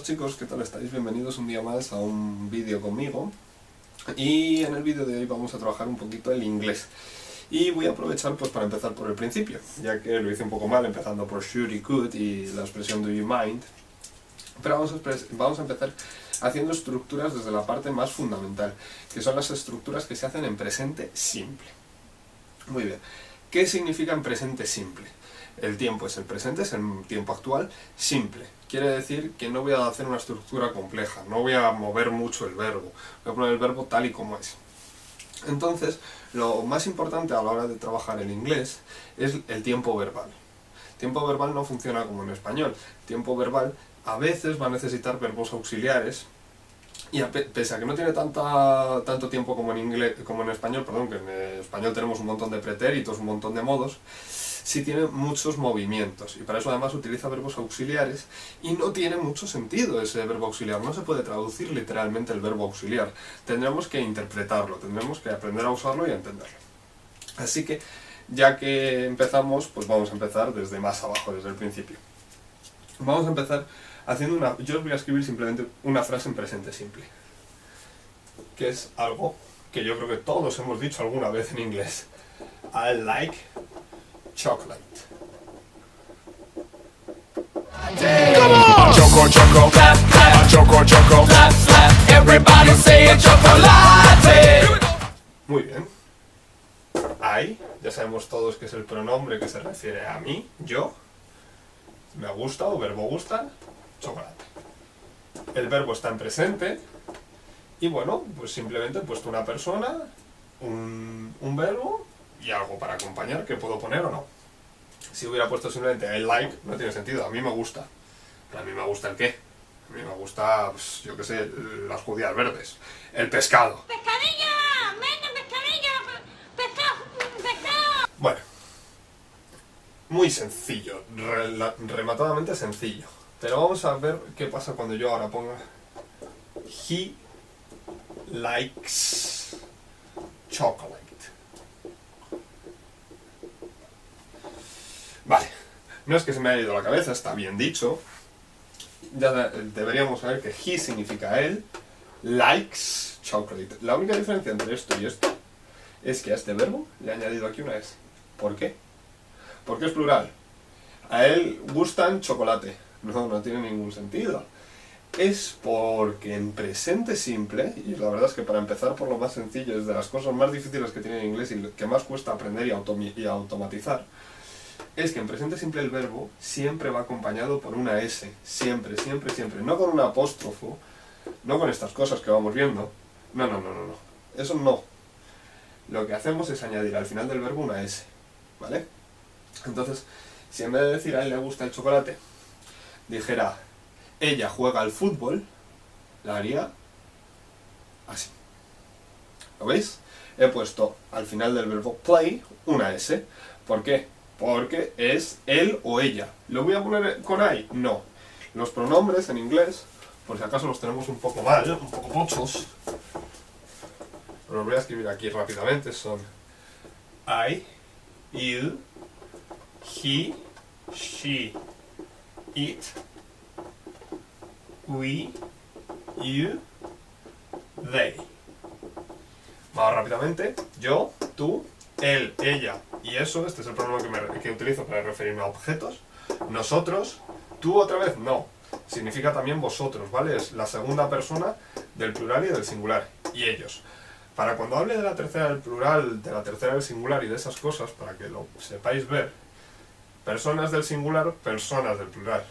chicos, ¿qué tal estáis? Bienvenidos un día más a un vídeo conmigo. Y en el vídeo de hoy vamos a trabajar un poquito el inglés. Y voy a aprovechar pues para empezar por el principio, ya que lo hice un poco mal empezando por should y could y la expresión do you mind. Pero vamos a empezar haciendo estructuras desde la parte más fundamental, que son las estructuras que se hacen en presente simple. Muy bien, ¿qué significa en presente simple? El tiempo es el presente, es el tiempo actual simple. Quiere decir que no voy a hacer una estructura compleja, no voy a mover mucho el verbo, voy a poner el verbo tal y como es. Entonces, lo más importante a la hora de trabajar el inglés es el tiempo verbal. Tiempo verbal no funciona como en español. Tiempo verbal a veces va a necesitar verbos auxiliares y pese a que no tiene tanto tiempo como en español, perdón, que en español tenemos un montón de pretéritos, un montón de modos, sí tiene muchos movimientos y para eso además utiliza verbos auxiliares y no tiene mucho sentido ese verbo auxiliar, no se puede traducir literalmente el verbo auxiliar, tendremos que interpretarlo, tendremos que aprender a usarlo y a entenderlo. Así que ya que empezamos, pues vamos a empezar desde más abajo, desde el principio. Vamos a empezar haciendo yo os voy a escribir simplemente una frase en presente simple, que es algo que yo creo que todos hemos dicho alguna vez en inglés. I like chocolate. Come on! Choco, choco, clap, clap. Choco, choco, clap, clap. Everybody say chocolate. Muy bien. I, ya sabemos todos que es el pronombre que se refiere a mí, yo. Me gusta o verbo gustar, chocolate. El verbo está en presente. Y bueno, pues simplemente he puesto una persona, un verbo y algo para acompañar que puedo poner o no. Si hubiera puesto simplemente I like, no tiene sentido, a mí me gusta. ¿Pero a mí me gusta el qué? A mí me gusta, pues, yo qué sé, las judías verdes, el pescado. ¡Pescadillo! ¡Venga, pescadillo! ¡Pescado! Bueno, muy sencillo, rematadamente sencillo. Pero vamos a ver qué pasa cuando yo ahora ponga he likes chocolate. Vale, no es que se me haya ido la cabeza, está bien dicho. Ya deberíamos saber que he significa él, likes chocolate. La única diferencia entre esto y esto es que a este verbo le he añadido aquí una S. ¿Por qué? Porque es plural. A él gustan chocolate. No tiene ningún sentido. Es porque en presente simple, y la verdad es que para empezar por lo más sencillo, es de las cosas más difíciles que tiene el inglés y que más cuesta aprender y automatizar, es que en presente simple el verbo siempre va acompañado por una S. Siempre, siempre, siempre. No con un apóstrofo, no con estas cosas que vamos viendo. No. Eso no. Lo que hacemos es añadir al final del verbo una S. ¿Vale? Entonces, si en vez de decir a él le gusta el chocolate, dijera ella juega al fútbol, la haría así. ¿Lo veis? He puesto al final del verbo play una S. ¿Por qué? Porque es él o ella. ¿Lo voy a poner con I? No. Los pronombres en inglés, por si acaso los tenemos un poco mal, un poco pochos, los voy a escribir aquí rápidamente, son I, you, he, she, it, we, you, they. Vamos rápidamente. Yo, tú, él, ella y eso. Este es el pronombre que utilizo para referirme a objetos. Nosotros, tú otra vez, no. Significa también vosotros, ¿vale? Es la segunda persona del plural y del singular. Y ellos. Para cuando hable de la tercera del plural, de la tercera del singular y de esas cosas, para que lo sepáis ver, personas del singular, personas del plural.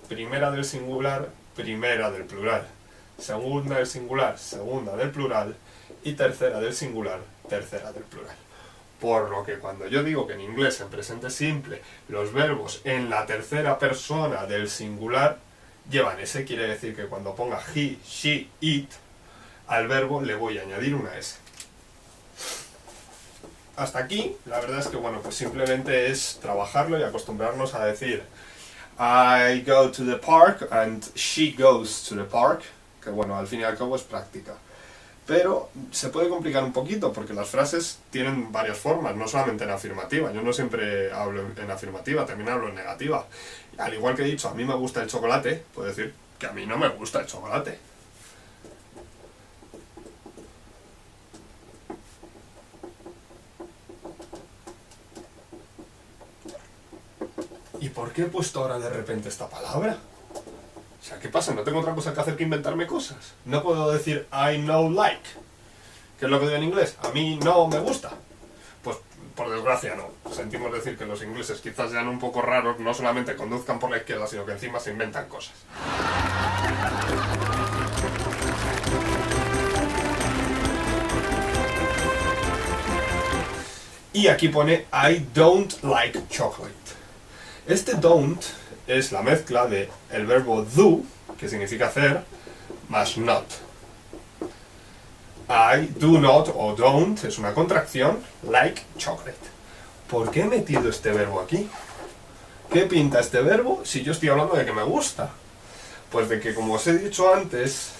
Primera del singular, primera del plural. Segunda del singular, segunda del plural. Y tercera del singular, tercera del plural. Por lo que cuando yo digo que en inglés, en presente simple, los verbos en la tercera persona del singular llevan S, quiere decir que cuando ponga he, she, it, al verbo le voy a añadir una S. Hasta aquí, la verdad es que bueno, pues simplemente es trabajarlo y acostumbrarnos a decir I go to the park and she goes to the park, que bueno, al fin y al cabo es práctica. Pero se puede complicar un poquito porque las frases tienen varias formas, no solamente en afirmativa. Yo no siempre hablo en afirmativa, también hablo en negativa. Al igual que he dicho, a mí me gusta el chocolate, puedo decir que a mí no me gusta el chocolate. ¿Y por qué he puesto ahora de repente esta palabra? O sea, ¿qué pasa? ¿No tengo otra cosa que hacer que inventarme cosas? No puedo decir I no like, que es lo que digo en inglés. A mí no me gusta. Pues, por desgracia, no. Sentimos decir que los ingleses quizás sean un poco raros, no solamente conduzcan por la izquierda, sino que encima se inventan cosas. Y aquí pone I don't like chocolate. Este don't es la mezcla de el verbo do, que significa hacer, más not. I do not o don't es una contracción, like chocolate. ¿Por qué he metido este verbo aquí? ¿Qué pinta este verbo si yo estoy hablando de que me gusta? Pues de que, como os he dicho antes,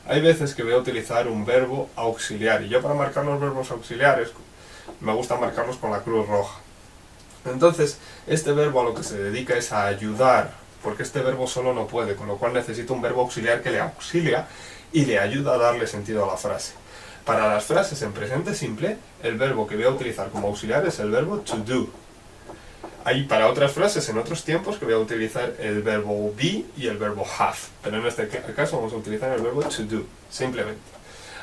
hay veces que voy a utilizar un verbo auxiliar. Y yo, para marcar los verbos auxiliares, me gusta marcarlos con la cruz roja. Entonces, este verbo a lo que se dedica es a ayudar, porque este verbo solo no puede, con lo cual necesito un verbo auxiliar que le auxilia y le ayuda a darle sentido a la frase. Para las frases en presente simple, el verbo que voy a utilizar como auxiliar es el verbo to do. Hay para otras frases en otros tiempos que voy a utilizar el verbo be y el verbo have, pero en este caso vamos a utilizar el verbo to do, simplemente.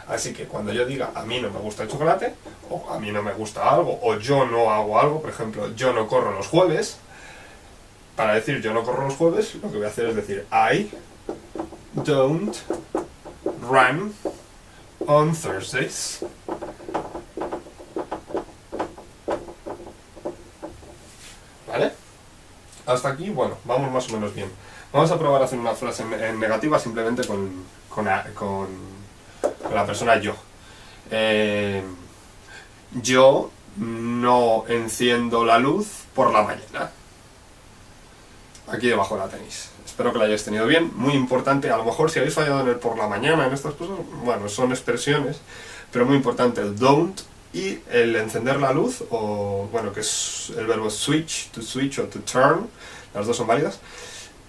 Así que cuando yo diga a mí no me gusta el chocolate, o a mí no me gusta algo, o yo no hago algo, por ejemplo, yo no corro los jueves, para decir yo no corro los jueves, lo que voy a hacer es decir I don't run on Thursdays. ¿Vale? Hasta aquí, bueno, vamos más o menos bien. Vamos a probar a hacer una frase en negativa simplemente con la persona yo. Yo no enciendo la luz por la mañana. Aquí debajo la tenéis. Espero que la hayáis tenido bien. Muy importante, a lo mejor si habéis fallado en el por la mañana, en estas cosas, bueno, son expresiones, pero muy importante el don't y el encender la luz, o bueno, que es el verbo switch, to switch o to turn, las dos son válidas,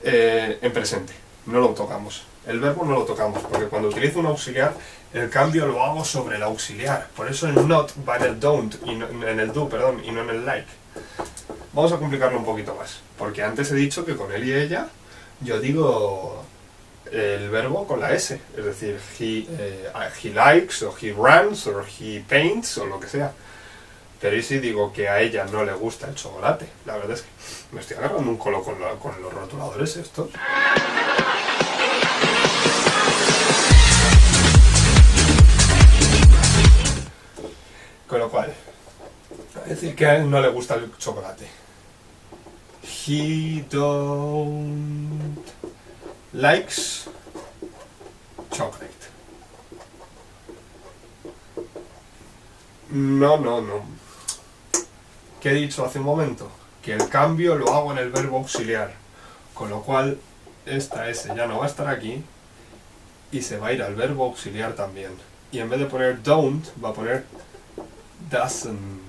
en presente. No lo tocamos. El verbo no lo tocamos, porque cuando utilizo un auxiliar, el cambio lo hago sobre el auxiliar. Por eso el not va en el don't, y no, en el do, perdón, y no en el like. Vamos a complicarlo un poquito más, porque antes he dicho que con él y ella yo digo el verbo con la S, es decir, he likes, o he runs, o he paints, o lo que sea. Pero ¿y si digo que a ella no le gusta el chocolate? La verdad es que me estoy agarrando un colo con los rotuladores estos. Con lo cual, es decir que a él no le gusta el chocolate. He don't likes chocolate. No. ¿Qué he dicho hace un momento? Que el cambio lo hago en el verbo auxiliar. Con lo cual, esta S ya no va a estar aquí y se va a ir al verbo auxiliar también. Y en vez de poner don't, va a poner doesn't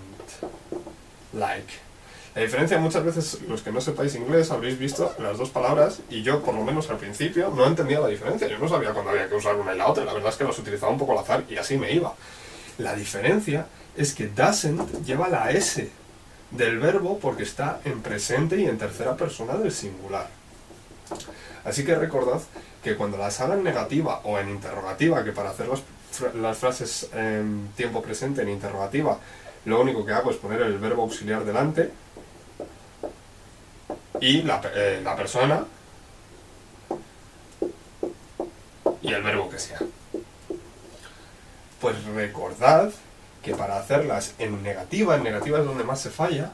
like. La diferencia, muchas veces los que no sepáis inglés habréis visto las dos palabras, y yo por lo menos al principio no entendía la diferencia. Yo no sabía cuándo había que usar una y la otra, la verdad es que las utilizaba un poco al azar y así me iba. La diferencia es que doesn't lleva la S del verbo porque está en presente y en tercera persona del singular. Así que recordad que cuando las haga en negativa o en interrogativa, que para hacer las frases en tiempo presente en interrogativa, lo único que hago es poner el verbo auxiliar delante y la persona y el verbo que sea. Pues recordad que para hacerlas en negativa es donde más se falla,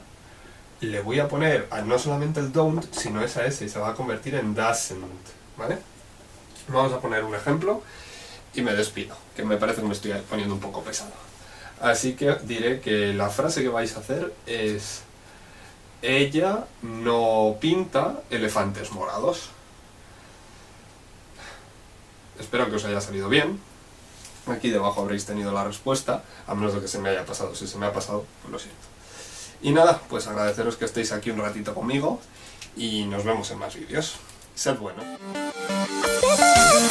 le voy a poner no solamente el don't, sino esa S, y se va a convertir en doesn't, ¿vale? Vamos a poner un ejemplo y me despido, que me parece que me estoy poniendo un poco pesado. Así que diré que la frase que vais a hacer es: ella no pinta elefantes morados. Espero que os haya salido bien. Aquí debajo habréis tenido la respuesta, a menos de que se me haya pasado. Si se me ha pasado, pues lo siento. Y nada, pues agradeceros que estéis aquí un ratito conmigo y nos vemos en más vídeos. Sed bueno. Spit